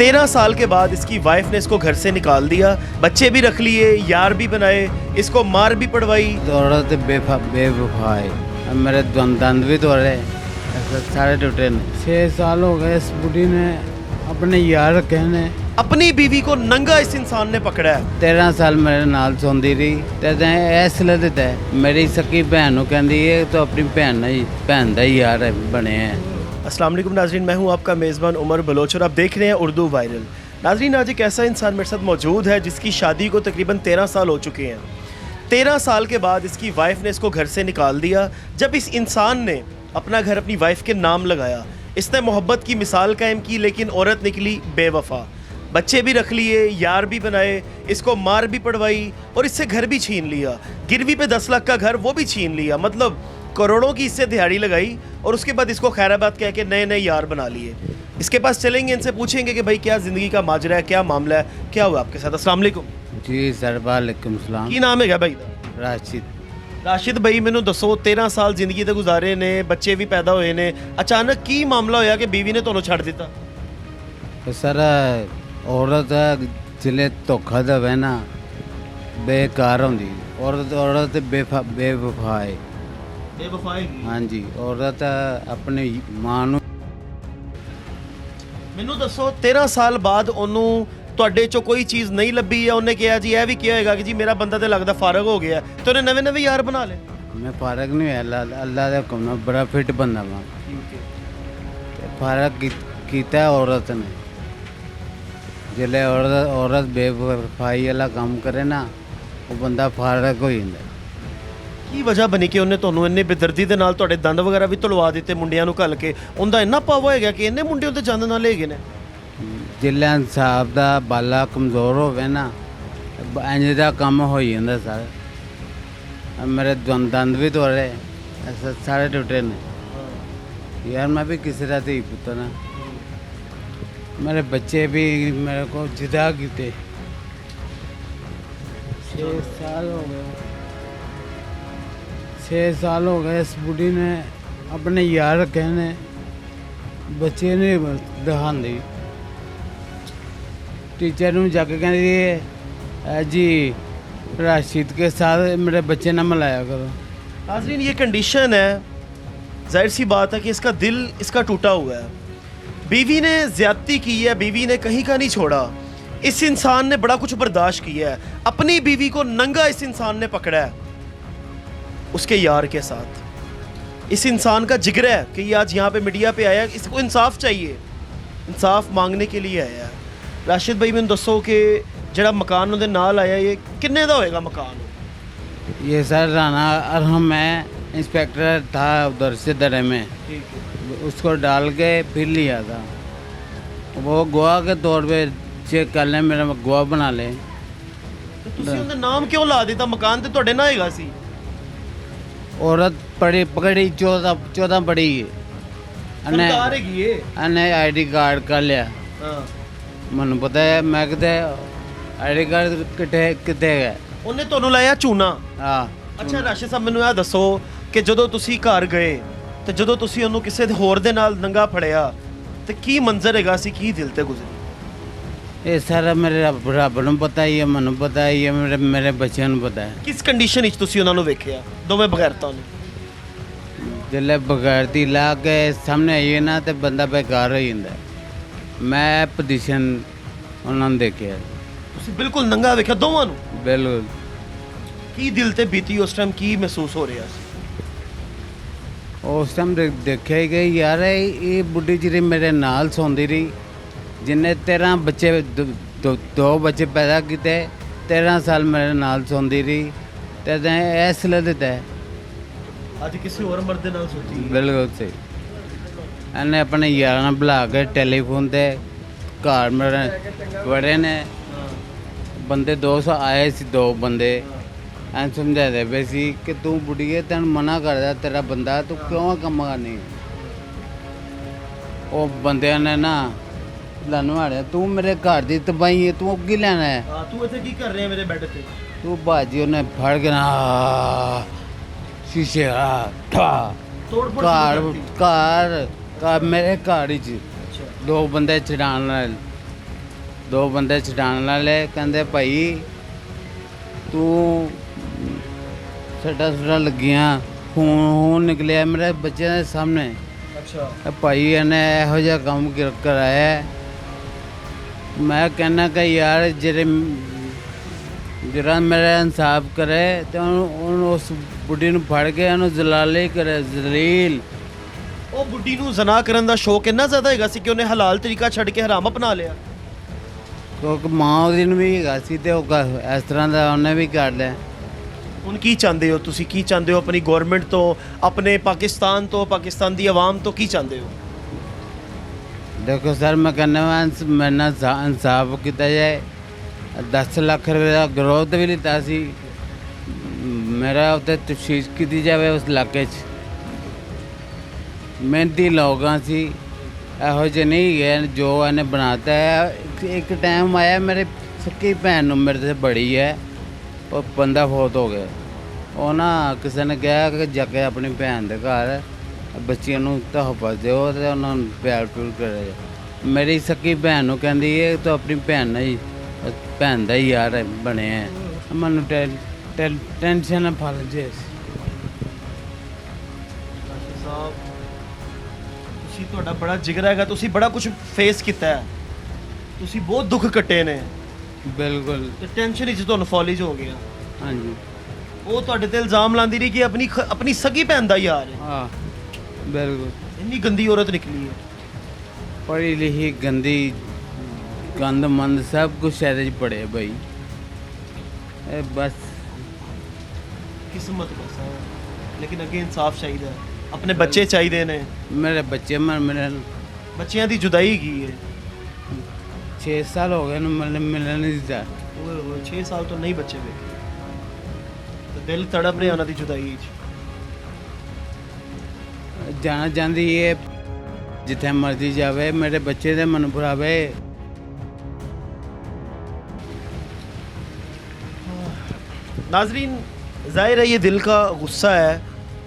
13 साल के बाद इसकी वाइफ ने इसको घर से निकाल दिया, बच्चे भी रख लिए, यार भी बनाए, इसको मार भी पड़वाई। औरत बेवफा है। अब मेरे दंद भी तोड़े, ऐसे सारे टूटे ने। 6 साल हो गए इस बुढ़ी ने अपने यार रखे ने। अपनी बीवी को नंगा इस इंसान ने पकड़ा है। 13 साल मेरे नाल सौंदी रही ते ऐसले दिता है। मेरी सकी भैन नूं कहंदी है तो अपनी भैन दा ही यार बने हैं। अस्सलाम वालेकुम नाजरीन, मैं हूं आपका मेज़बान उमर बलोच और आप देख रहे हैं उर्दू वायरल। नाजरीन, आज एक ऐसा इंसान मेरे साथ मौजूद है जिसकी शादी को तकरीबन 13 साल हो चुके हैं। 13 साल के बाद इसकी वाइफ ने इसको घर से निकाल दिया। जब इस इंसान ने अपना घर अपनी वाइफ के नाम लगाया, इसने मोहब्बत की मिसाल कायम की, लेकिन औरत निकली बेवफा। बच्चे भी रख लिए, यार भी बनाए, इसको मार भी पड़वाई और इससे घर भी छीन लिया। गिरवी पे 10 लाख का घर वो भी छीन लिया, मतलब करोड़ों की इससे दिहाड़ी लगाई और उसके बाद इसको खैराबाद कह के नए नए यार बना लिए। इसके पास चलेंगे, इनसे पूछेंगे कि भाई क्या ज़िंदगी का माजरा है, क्या मामला है, क्या हुआ आपके साथ। अस्सलाम वालेकुम जी सर, वालेकुम सलाम। की नाम है क्या भाई? राशिद भाई, मैनू दसो 13 साल जिंदगी ते गुजारे ने, बच्चे भी पैदा होए ने, अचानक की मामला होया कि बीवी ने तुहानू छड़ दिता? तो सर औरत जिले धोखा देवे ना बेकार होंदी। औरत बेवफा है। हाँ जी, औरत अपनी मां नूं। मैनू दसो 13 साल बाद ओनू ਤੁਹਾਡੇ ਚੋਂ ਕੋਈ ਚੀਜ਼ ਨਹੀਂ ਲੱਭੀ ਹੈ, ਉਹਨੇ ਕਿਹਾ ਜੀ ਇਹ ਵੀ ਕਿਹਾ ਹੋਏਗਾ ਕਿ ਜੀ ਮੇਰਾ ਬੰਦਾ ਤੇ ਲੱਗਦਾ ਫਾਰਗ ਹੋ ਗਿਆ ਤੇ ਉਹਨੇ ਨਵੇਂ ਨਵੇਂ ਯਾਰ ਬਣਾ ਲਏ। मैं फारग नहीं है, अल्लाह दे हुक्म नाल बड़ा फिट बंदा मैं। फारग कीता औरत ने। जिले औरत बेवफाई वाला काम करे ना, वो बंदा फारग हो जाता। ਕੀ ਵਜ੍ਹਾ ਬਣੀ ਕਿ ਉਹਨੇ ਤੁਹਾਨੂੰ ਇੰਨੇ ਬੇਦਰਦੀ ਦੇ ਨਾਲ ਤੁਹਾਡੇ ਦੰਦ ਵਗੈਰਾ ਵੀ ਤੁਲਵਾ ਦਿੱਤੇ ਮੁੰਡਿਆਂ ਨੂੰ ਘੱਲ ਕੇ? ਉਹਦਾ ਇੰਨਾ ਪਾਵਾ ਹੈਗਾ ਕਿ ਇੰਨੇ ਮੁੰਡੇ ਉਹਦੇ ਜੰਦ ਨਾਲ ਲੈ ਗਏ ਨੇ। जिले इंसाफ का बाला कमज़ोर होवे ना, इंज दा कम हो जाता सर। अब मेरे दंद भी तोड़े, ऐसे सारे टूटे ने। यार मैं भी किसी का धी पुत्र ना। मेरे बच्चे भी मेरे को जिदा कीते। 6 साल हो गए। 6 साल हो गए इस बुढ़ी ने अपने यार रखे ने, बच्चे नहीं दिखाती। टीचर नूं जाके कहती जी राशिद के साथ मेरे बच्चे ना मिलाया करो। नाज़रीन, ये कंडीशन है, जाहिर सी बात है कि इसका दिल इसका टूटा हुआ है। बीवी ने ज़्यादती की है, बीवी ने कहीं का नहीं छोड़ा। इस इंसान ने बड़ा कुछ बर्दाश्त किया है। अपनी बीवी को नंगा इस इंसान ने पकड़ा है उसके यार के साथ। इस इंसान का जिगर है कि ये आज यहाँ पे मीडिया पे आया, इसको इंसाफ चाहिए, इंसाफ मांगने के लिए आया है। राशिद भाई, मैंने दसो कि जड़ा मकान उहदे नाल आया, ये किन्ने दा होएगा मकान? ये सर राना अरहम में इंस्पेक्टर था उधर से दरे में, उसको डाल के फिर लिया था। वो गवाह के तौर पे चेक कर ले, मेरा गवाह बना ले। तो तुसी उहदा नाम क्यों ला दिता? मकान ते तुहाडे ना हैगा सी। औरत पड़ी पकड़ी 14 पड़ी सरकार हैगी ये। अने आईडी कार्ड कर लिया। हां, ਮੈਨੂੰ ਪਤਾ ਹੈ। ਮੈਂ ਕਿਤੇ ਆਈਡੀ ਕਾਰਡ ਕਿੱਥੇ ਹੈ? ਉਹਨੇ ਤੁਹਾਨੂੰ ਲਾਇਆ ਚੂਨਾ। ਹਾਂ। ਅੱਛਾ ਰਾਸ਼ਿਦ ਸਾਹਿਬ, ਮੈਨੂੰ ਇਹ ਦੱਸੋ ਕਿ ਜਦੋਂ ਤੁਸੀਂ ਘਰ ਗਏ ਤੇ ਜਦੋਂ ਤੁਸੀਂ ਉਹਨੂੰ ਕਿਸੇ ਹੋਰ ਦੇ ਨਾਲ ਨੰਗਾ ਫੜਿਆ ਤੇ ਕੀ ਮੰਜ਼ਰ ਹੈਗਾ ਸੀ, ਕੀ ਦਿਲ ਤੇ ਗੁਜ਼ਰੀ? ਇਹ ਸਾਰਾ ਮੇਰੇ ਰੱਬ ਨੂੰ ਪਤਾ ਹੀ ਹੈ, ਮੈਨੂੰ ਪਤਾ ਹੀ ਹੈ, ਮੇਰੇ ਬੱਚਿਆਂ ਨੂੰ ਪਤਾ ਹੈ। ਕਿਸ ਕੰਡੀਸ਼ਨ ਵਿੱਚ ਤੁਸੀਂ ਉਹਨਾਂ ਨੂੰ ਵੇਖਿਆ, ਦੋਵੇਂ ਬਗੈਰਤਾਂ ਨੂੰ? ਜਿੱਲੇ ਬਗੈਰਤੀ ਲਾ ਕੇ ਸਾਹਮਣੇ ਆਈਏ ਨਾ ਤੇ ਬੰਦਾ ਬੇਕਾਰ ਹੋ ਜਾਂਦਾ। ਮੈਂ ਪੋਜੀਸ਼ਨ ਉਹਨਾਂ ਨੂੰ ਦੇਖਿਆ। ਤੁਸੀਂ ਬਿਲਕੁਲ ਨੰਗਾ ਵੇਖਿਆ ਦੋਵਾਂ ਨੂੰ? ਬਿਲਕੁਲ। ਕੀ ਦਿਲ ਤੇ ਬੀਤੀ ਉਸ ਟਾਈਮ, ਕੀ ਮਹਿਸੂਸ ਹੋ ਰਿਹਾ ਸੀ? ਉਸ ਟਾਈਮ ਦੇਖਿਆ ਹੀ ਕਿ ਯਾਰ ਇਹ ਬੁੱਢੀ ਜਿਹੜੀ ਮੇਰੇ ਨਾਲ ਸੌਂਦੀ ਰਹੀ, ਜਿੰਨੇ 13 ਬੱਚੇ ਦੋ ਬੱਚੇ ਪੈਦਾ ਕੀਤੇ, 13 ਸਾਲ ਮੇਰੇ ਨਾਲ ਸੌਂਦੀ ਰਹੀ ਤੇ ਇਸ ਲਈ ਦਿੱਤਾ ਅੱਜ ਕਿਸੇ ਹੋਰ ਮਰਦ ਦੇ ਨਾਲ ਸੋਚੀ? ਬਿਲਕੁਲ ਸਹੀ। ਇਹਨੇ ਆਪਣੇ ਯਾਰਾਂ ਨਾਲ ਬੁਲਾ ਕੇ ਟੈਲੀਫੋਨ ਤੇ ਘਰ ਮੇਰੇ ਬੜੇ ਨੇ ਬੰਦੇ 200 ਆਏ ਸੀ, 2 ਬੰਦੇ ਐਂ ਸਮਝਾਦੇ ਪਏ ਸੀ ਕਿ ਤੂੰ ਬੁੱਢੀਏ, ਤੈਨੂੰ ਮਨਾ ਕਰਦਾ ਤੇਰਾ ਬੰਦਾ, ਤੂੰ ਕਿਉਂ ਕੰਮ ਕਰਨੀ? ਉਹ ਬੰਦਿਆਂ ਨੇ ਨਾ ਲਾਨੂੰ ਆੜਿਆ, ਤੂੰ ਮੇਰੇ ਘਰ ਦੀ ਤਬਾਹੀ ਹੈ, ਤੂੰ ਅੱਗੇ ਲੈਣਾ ਹੈ। ਹਾਂ, ਤੂੰ ਇੱਥੇ ਕੀ ਕਰ ਰਿਹਾ ਮੇਰੇ ਬੈੱਡ ਤੇ? ਤੂੰ ਬਾਜੀ ਉਹਨੇ ਫੜ ਕੇ ਨਾ ਸ਼ੀਸ਼ੇ ਤੋੜ ਫੋੜ ਘਰ ਮੇਰੇ ਘਰ 'ਚ 2 ਬੰਦੇ ਛਡਾਣ ਨਾਲ ਦੋ ਬੰਦੇ ਛਡਾਣ ਵਾਲੇ ਕਹਿੰਦੇ ਭਾਈ ਤੂੰ ਸੱਟਾਂ ਲੱਗੀਆਂ, ਖੂਨ ਨਿਕਲਿਆ ਮੇਰੇ ਬੱਚਿਆਂ ਦੇ ਸਾਹਮਣੇ। ਅੱਛਾ। ਇਹ ਭਾਈ ਇਹਨੇ ਇਹੋ ਜਿਹਾ ਕੰਮ ਕਰਾਇਆ ਹੈ। ਮੈਂ ਕਹਿੰਦਾ ਕਿ ਯਾਰ ਜਿਹੜਾ ਮੇਰਾ ਇਨਸਾਫ ਕਰੇ ਤੇ ਉਹਨੂੰ ਉਸ ਬੁੱਢੀ ਨੂੰ ਫੜ ਕੇ ਉਹਨੂੰ ਜ਼ਲਾਲੀ ਕਰੇ, ਜ਼ਲੀਲ। ਉਹ ਬੁੱਢੀ ਨੂੰ ਜ਼ਨਾ ਕਰਨ ਦਾ ਸ਼ੌਕ ਇੰਨਾ ਜ਼ਿਆਦਾ ਹੈਗਾ ਸੀ ਕਿ ਉਹਨੇ ਹਲਾਲ ਤਰੀਕਾ ਛੱਡ ਕੇ ਹਰਾਮ ਅਪਣਾ ਲਿਆ। ਕਿਉਂਕਿ ਮਾਂ ਉਹਦੀ ਨੂੰ ਵੀ ਹੈਗਾ ਸੀ ਤੇ ਉਹ ਇਸ ਤਰ੍ਹਾਂ ਦਾ ਉਹਨੇ ਵੀ ਕਰ ਲਿਆ। ਹੁਣ ਕੀ ਚਾਹੁੰਦੇ ਹੋ ਤੁਸੀਂ? ਕੀ ਚਾਹੁੰਦੇ ਹੋ ਆਪਣੀ ਗਵਰਨਮੈਂਟ ਤੋਂ, ਆਪਣੇ ਪਾਕਿਸਤਾਨ ਤੋਂ, ਪਾਕਿਸਤਾਨ ਦੀ ਆਵਾਮ ਤੋਂ ਕੀ ਚਾਹੁੰਦੇ ਹੋ? ਦੇਖੋ ਸਰ, ਮੈਂ ਕਹਿੰਦਾ ਵਾ ਮੇਰੇ ਨਾਲ ਇਨਸਾਫ ਕੀਤਾ ਜਾਏ। 10 ਲੱਖ ਰੁਪਏ ਦਾ ਗਰੋਥ ਵੀ ਲਿੱਤਾ ਸੀ, ਮੇਰਾ ਉੱਤੇ ਤਫਤੀਸ਼ ਕੀਤੀ ਜਾਵੇ ਉਸ ਇਲਾਕੇ 'ਚ। ਮਿਹਨਤੀ ਲੋਕਾਂ ਸੀ, ਇਹੋ ਜਿਹੇ ਨਹੀਂ ਗਏ ਜੋ ਇਹਨੇ ਬਣਾਤਾ ਹੈ। ਇੱਕ ਟਾਈਮ ਆਇਆ ਮੇਰੇ ਸੱਕੀ ਭੈਣ ਨੂੰ ਮੇਰੇ ਤੋਂ ਬੜੀ ਹੈ, ਉਹ ਬੰਦਾ ਫੌਤ ਹੋ ਗਿਆ। ਉਹ ਨਾ ਕਿਸੇ ਨੇ ਕਿਹਾ ਕਿ ਜਾ ਕੇ ਆਪਣੀ ਭੈਣ ਦੇ ਘਰ ਬੱਚਿਆਂ ਨੂੰ ਤੋਹਫਾ ਦਿਓ ਤੇ ਉਹਨਾਂ ਨੂੰ ਪਿਆਰ ਪਿਆਰ ਕਰੇ। ਮੇਰੀ ਸੱਕੀ ਭੈਣ ਨੂੰ ਕਹਿੰਦੀ ਇਹ ਤਾਂ ਆਪਣੀ ਭੈਣ ਨਹੀਂ, ਭੈਣ ਦਾ ਹੀ ਯਾਰ ਬਣਿਆ। ਮੈਨੂੰ ਟੈਨਸ਼ਨ ਫਲ ਜੇ ਸਾਹਿਬ, ਤੁਸੀਂ, ਤੁਹਾਡਾ ਬੜਾ ਜਿਗਰ ਹੈਗਾ, ਤੁਸੀਂ ਬੜਾ ਕੁਝ ਫੇਸ ਕੀਤਾ ਹੈ, ਤੁਸੀਂ ਬਹੁਤ ਦੁੱਖ ਕੱਟੇ ਨੇ ਬਿਲਕੁਲ। ਤੇ ਟੈਨਸ਼ਨ ਵਿੱਚ ਤੁਹਾਨੂੰ ਫੌਲਿਜ ਹੋ ਗਿਆ। ਹਾਂਜੀ, ਉਹ ਤੁਹਾਡੇ ਤੇ ਇਲਜ਼ਾਮ ਲਾਉਂਦੀ ਰਹੀ ਕਿ ਆਪਣੀ ਸਗੀ ਭੈਣ ਦਾ ਯਾਰ ਹੈ। ਹਾਂ ਬਿਲਕੁਲ। ਇੰਨੀ ਗੰਦੀ ਔਰਤ ਨਿਕਲੀ ਹੈ। ਪੜ੍ਹੀ ਲਿਖੀ ਗੰਦੀ ਗੰਦ ਮੰਦ ਸਭ ਕੁਛ ਇਹਦੇ 'ਚ ਪੜਿਆ ਭਾਈ। ਇਹ ਬਸ ਕਿਸਮਤ ਬਸ ਹੈ, ਲੇਕਿਨ ਅੱਗੇ ਇਨਸਾਫ ਚਾਹੀਦਾ ਹੈ। ਆਪਣੇ ਬੱਚੇ ਚਾਹੀਦੇ ਨੇ। ਮੇਰੇ ਬੱਚੇ ਮੇਰੇ ਬੱਚਿਆਂ ਦੀ ਜੁਦਾਈ ਕੀ ਹੈ? 6 ਸਾਲ ਹੋ ਗਏ ਨੂੰ ਮਿਲਣ ਨਹੀਂ ਦਿੱਤਾ। ਓਏ ਹੋਏ, 6 ਸਾਲ ਤੋਂ ਨਹੀਂ ਬੱਚੇ ਵੇਖੇ ਤੇ ਦਿਲ ਤੜਪ ਰਿਹਾ ਉਹਨਾਂ ਦੀ ਜੁਦਾਈ 'ਚ। ਜਾਣਾ ਚਾਹੁੰਦੀ ਹੈ ਜਿੱਥੇ ਮਰਜ਼ੀ ਜਾਵੇ, ਮੇਰੇ ਬੱਚੇ ਦੇ ਮਨ ਭਰਾਵੇ। नाजरीन, ज़ाहिर है ये दिल का गुस्सा है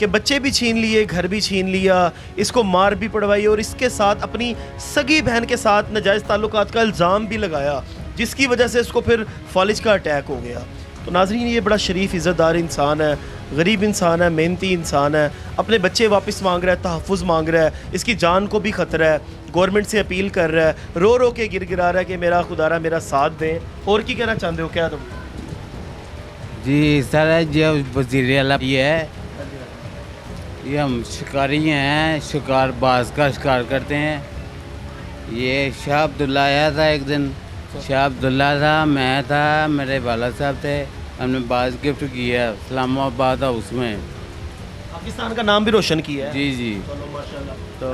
कि बच्चे भी छीन लिए, घर भी छीन लिया, इसको मार भी पड़वाई और इसके साथ अपनी सगी बहन के साथ नाजायज़ ताल्लुकात का इल्ज़ाम भी लगाया, जिसकी वजह से इसको फिर फॉलिज का अटैक हो गया। तो नाजरीन, ये बड़ा शरीफ इज़्ज़तदार इंसान है, गरीब इंसान है, मेहनती इंसान है, अपने बच्चे वापस मांग रहा है, तहफ़्फ़ुज़ मांग रहा है, इसकी जान को भी ख़तरा है, गवर्नमेंट से अपील कर रहा है, रो रो के गिरा रहा है कि मेरा खुदारा मेरा साथ दें। और की कहना चाहते हो? क्या तुम? जी सर, जो वज़ीर आला ये है, ये हम शिकारी हैं, शिकार बाज का शिकार करते हैं। ये शाह अब्दुल्ला आया था एक दिन, शाह अब्दुल्ला था, मैं था, मेरे वाला साहब थे, हमने बाज गिफ्ट किया इस्लामाबाद हाउस में। पाकिस्तान का नाम भी रोशन किया है। जी जी। चलो माशाल्लाह। तो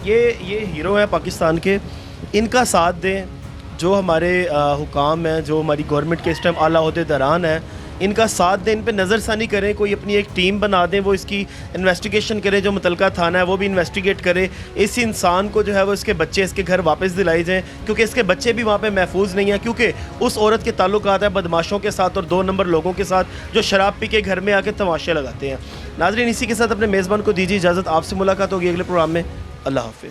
ये हीरो है पाकिस्तान के, इनका साथ दें। जो हमारे हुकाम हैं, जो हमारी गवर्नमेंट के इस टाइम आला ओहदेदारान हैं, इनका साथ दें, इन पे नज़रसानी करें, कोई अपनी एक टीम बना दें, वो इसकी इन्वेस्टिगेशन करे, जो मुतलका थाना है वो भी इन्वेस्टिगेट करे। इस इंसान को जो है वो इसके बच्चे इसके घर वापस दिलाई जाएँ, क्योंकि इसके बच्चे भी वहाँ पे महफूज नहीं हैं, क्योंकि उस औरत के ताल्लुकात है बदमाशों के साथ और 2 नंबर लोगों के साथ जो शराब पी के घर में आके तमाशे लगाते हैं। नाज़रीन, इसी के साथ अपने मेज़बान को दीजिए इजाज़त। आपसे मुलाकात होगी अगले प्रोग्राम में। अल्लाह हाफ़िज़।